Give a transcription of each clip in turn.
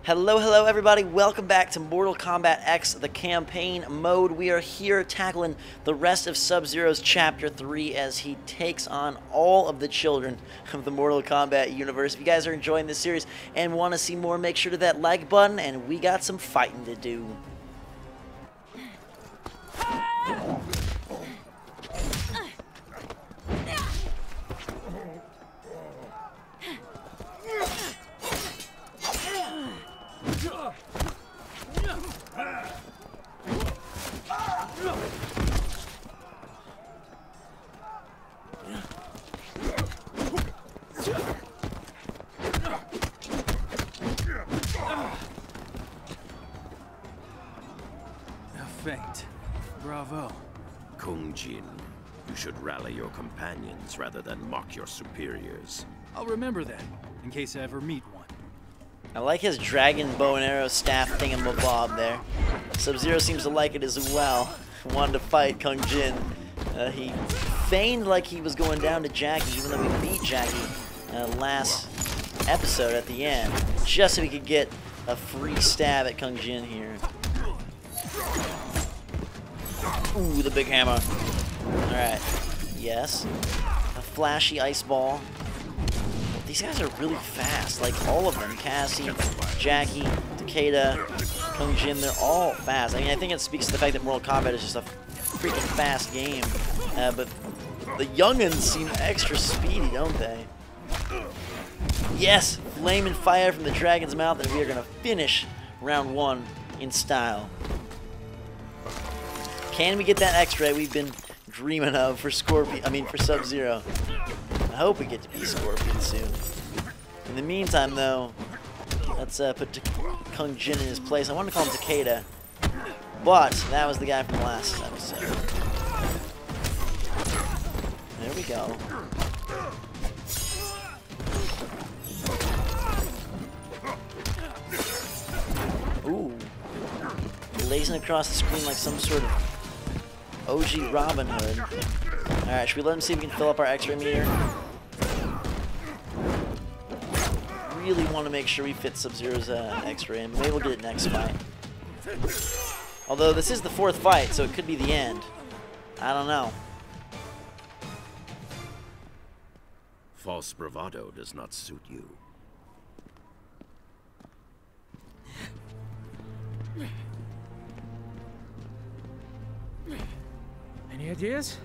Hello, hello everybody, welcome back to Mortal Kombat X, the campaign mode. We are here tackling the rest of Sub-Zero's Chapter 3 as he takes on all of the children of the Mortal Kombat universe. If you guys are enjoying this series and want to see more, make sure to that like button, and we got some fighting to do. Feint. Bravo. Kung Jin, you should rally your companions rather than mock your superiors. I'll remember that, in case I ever meet one. I like his dragon bow and arrow staff thingamabob there. Sub-Zero seems to like it as well. Wanted to fight Kung Jin. He feigned like he was going down to Jackie, even though we beat Jackie last episode at the end, just so he could get a free stab at Kung Jin here. Ooh, the big hammer. Alright. Yes. A flashy ice ball. These guys are really fast. Like, all of them. Cassie, Jackie, Takeda, Kung Jin, they're all fast. I mean, I think it speaks to the fact that Mortal Kombat is just a freaking fast game. But the young'uns seem extra speedy, don't they? Yes! Flame and fire from the dragon's mouth, and we are going to finish round 1 in style. Can we get that X-ray we've been dreaming of for for Sub-Zero? I hope we get to be Scorpion soon. In the meantime, though, let's put Kung Jin in his place. I wanted to call him Takeda, but that was the guy from last episode. There we go. Ooh. Blazing across the screen like some sort of OG Robin Hood. Alright, should we let him see if we can fill up our X-ray meter? Really want to make sure we fit Sub-Zero's X-ray in. Maybe we'll get it next fight. Although this is the 4th fight, so it could be the end. I don't know. False bravado does not suit you. Any ideas?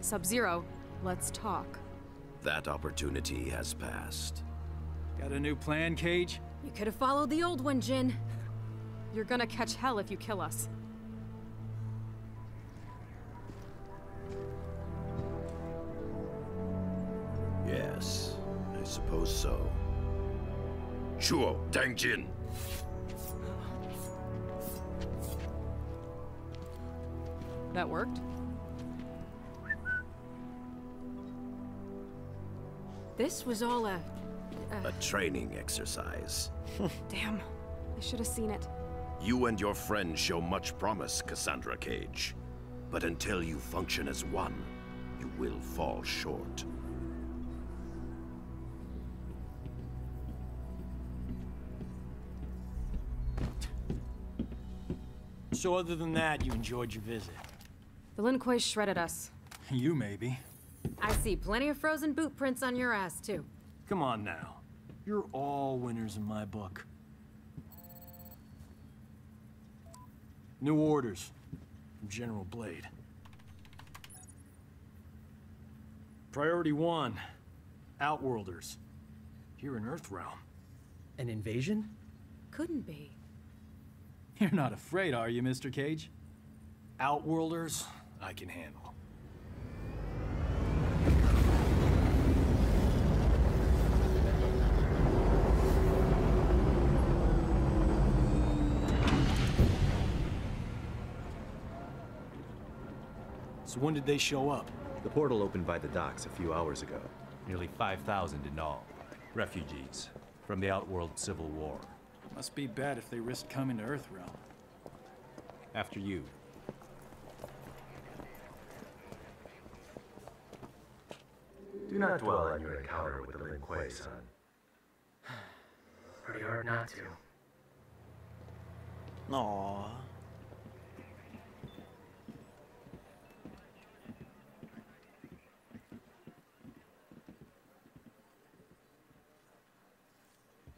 Sub-Zero, let's talk. That opportunity has passed. Got a new plan, Cage? You could have followed the old one, Jin. You're gonna catch hell if you kill us. Yes, I suppose so. Shuo Dang Jin. That worked? This was all a training exercise. Damn. I should have seen it. You and your friend show much promise, Cassandra Cage. But until you function as one, you will fall short. So other than that, you enjoyed your visit? The Lin Kuei shredded us. You maybe. I see plenty of frozen boot prints on your ass, too. Come on now. You're all winners in my book. New orders from General Blade. Priority 1, Outworlders. Here in Earthrealm. An invasion? Couldn't be. You're not afraid, are you, Mr. Cage? Outworlders, I can handle. So when did they show up? The portal opened by the docks a few hours ago. Nearly 5,000 in all. Refugees from the Outworld Civil War. Must be bad if they risked coming to Earthrealm. After you. Do not dwell on your encounter with the Lin Kuei, son. Pretty hard not to. Aww.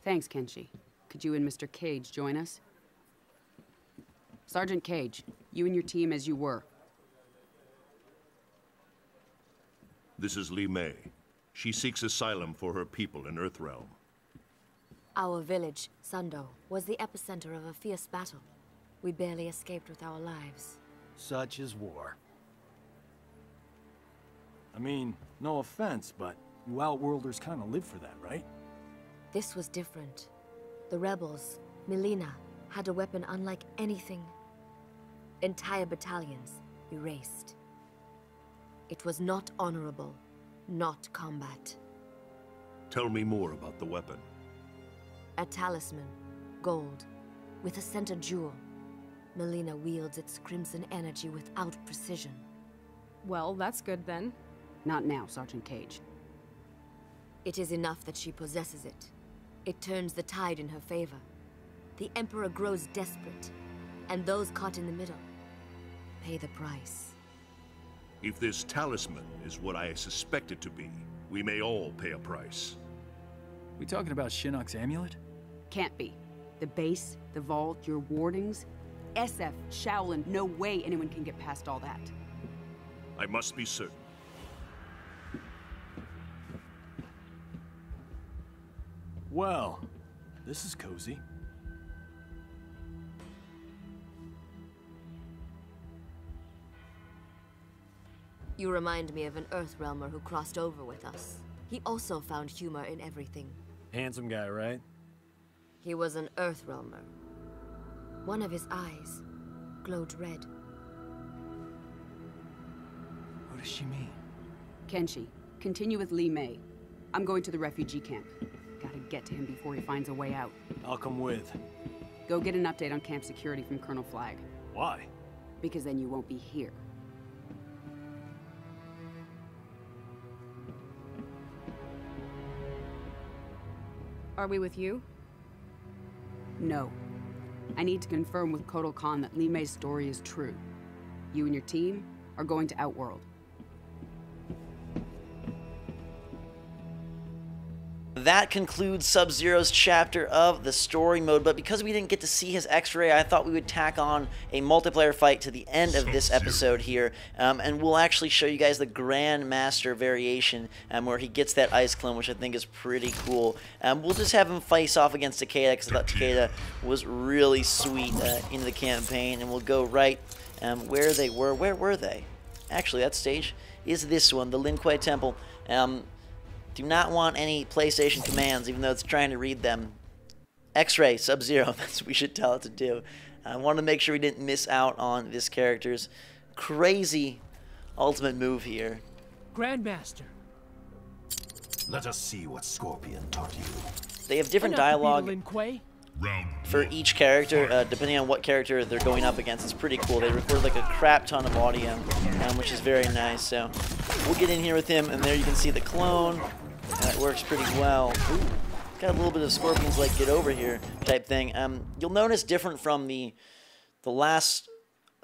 Thanks, Kenshi. Could you and Mr. Cage join us? Sergeant Cage, you and your team as you were. This is Li Mei. She seeks asylum for her people in Earthrealm. Our village, Sundo, was the epicenter of a fierce battle. We barely escaped with our lives. Such is war. I mean, no offense, but you Outworlders kind of live for that, right? This was different. The rebels, Milena, had a weapon unlike anything. Entire battalions erased. It was not honorable, not combat. Tell me more about the weapon. A talisman, gold, with a center jewel. Milena wields its crimson energy without precision. Well, that's good then. Not now, Sergeant Cage. It is enough that she possesses it. It turns the tide in her favor. The Emperor grows desperate, and those caught in the middle pay the price. If this talisman is what I suspect it to be, we may all pay a price. We talking about Shinnok's amulet? Can't be. The base, the vault, your wardings. SF, Shaolin, no way anyone can get past all that. I must be certain. Well, this is cozy. You remind me of an Earthrealmer who crossed over with us. He also found humor in everything. Handsome guy, right? He was an Earthrealmer. One of his eyes glowed red. What does she mean? Kenshi, continue with Li Mei. I'm going to the refugee camp. Gotta get to him before he finds a way out. I'll come with. Go get an update on camp security from Colonel Flagg. Why? Because then you won't be here. Are we with you? No. I need to confirm with Kotal Khan that Li Mei's story is true. You and your team are going to Outworld. That concludes Sub-Zero's chapter of the story mode, but because we didn't get to see his X-ray, I thought we would tack on a multiplayer fight to the end of this episode here, and we'll actually show you guys the Grandmaster variation where he gets that Ice Clone, which I think is pretty cool. We'll just have him face off against Takeda, because I thought Takeda was really sweet in the campaign, and we'll go right where they were. Where were they? Actually, that stage is this one, the Lin Kuei Temple. Do not want any PlayStation commands, even though it's trying to read them. X-ray, Sub-Zero, that's what we should tell it to do. I wanted to make sure we didn't miss out on this character's crazy ultimate move here. Grandmaster. Let us see what Scorpion taught you. They have different dialogue for each character, depending on what character they're going up against. It's pretty cool. They record like a crap ton of audio, which is very nice. So we'll get in here with him, and there you can see the clone. That works pretty well. Ooh, got a little bit of Scorpion's like get over here type thing. You'll notice different from the last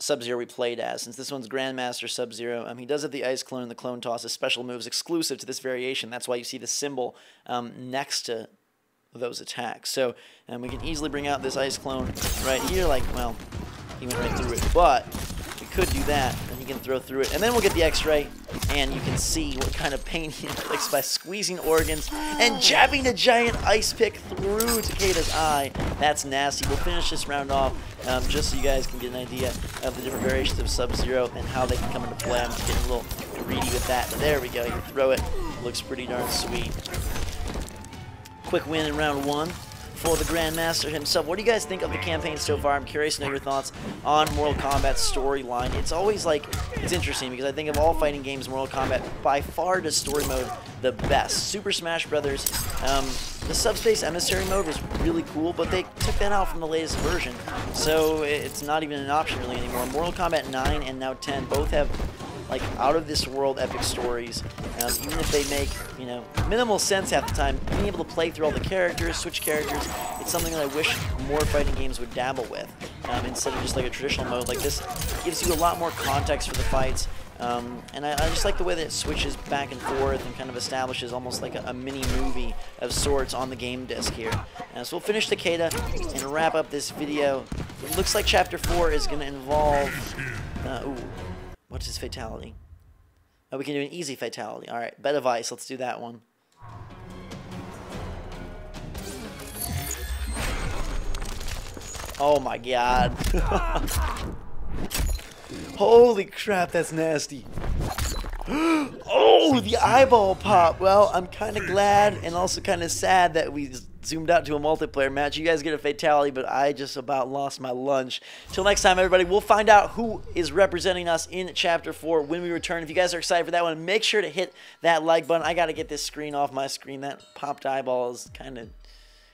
Sub-Zero we played as, since this one's Grandmaster Sub-Zero. He does have the Ice Clone and the Clone Toss as special moves exclusive to this variation. That's why you see the symbol next to those attacks. So we can easily bring out this Ice Clone right here, like, well, he went right through it, but we could do that, and he can throw through it, and then we'll get the X-ray, and you can see what kind of pain he inflicts by squeezing organs and jabbing a giant ice pick through Takeda's eye. That's nasty. We'll finish this round off just so you guys can get an idea of the different variations of Sub-Zero and how they can come into play. I'm just getting a little greedy with that, but there we go. You can throw it. Looks pretty darn sweet. Quick win in round one for the Grandmaster himself. What do you guys think of the campaign so far? I'm curious to know your thoughts on Mortal Kombat's storyline. It's always like, it's interesting because I think of all fighting games, Mortal Kombat by far does story mode the best. Super Smash Brothers, the Subspace Emissary mode was really cool, but they took that out from the latest version, so it's not even an option really anymore. Mortal Kombat 9 and now 10 both have like out of this world epic stories. Even if they make, you know, minimal sense half the time, being able to play through all the characters, switch characters, it's something that I wish more fighting games would dabble with. Instead of just like a traditional mode like this, gives you a lot more context for the fights. And I just like the way that it switches back and forth and kind of establishes almost like a mini movie of sorts on the game disc here. So we'll finish Takeda and wrap up this video. It looks like Chapter 4 is going to involve... ooh, what's his fatality? Oh, we can do an easy fatality. Alright, Bed of Ice. Let's do that one. Oh my god. Holy crap, that's nasty. Oh, the eyeball pop. Well, I'm kind of glad and also kind of sad that we zoomed out to a multiplayer match. You guys get a fatality, but I just about lost my lunch. Till next time, everybody, we'll find out who is representing us in Chapter 4 when we return. If you guys are excited for that one, make sure to hit that like button. I got to get this screen off my screen. That popped eyeball is kind of...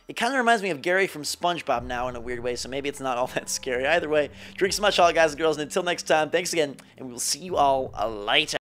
It kind of reminds me of Gary from SpongeBob now in a weird way, so maybe it's not all that scary. Either way, drink so much, all guys and girls, and until next time, thanks again, and we will see you all later.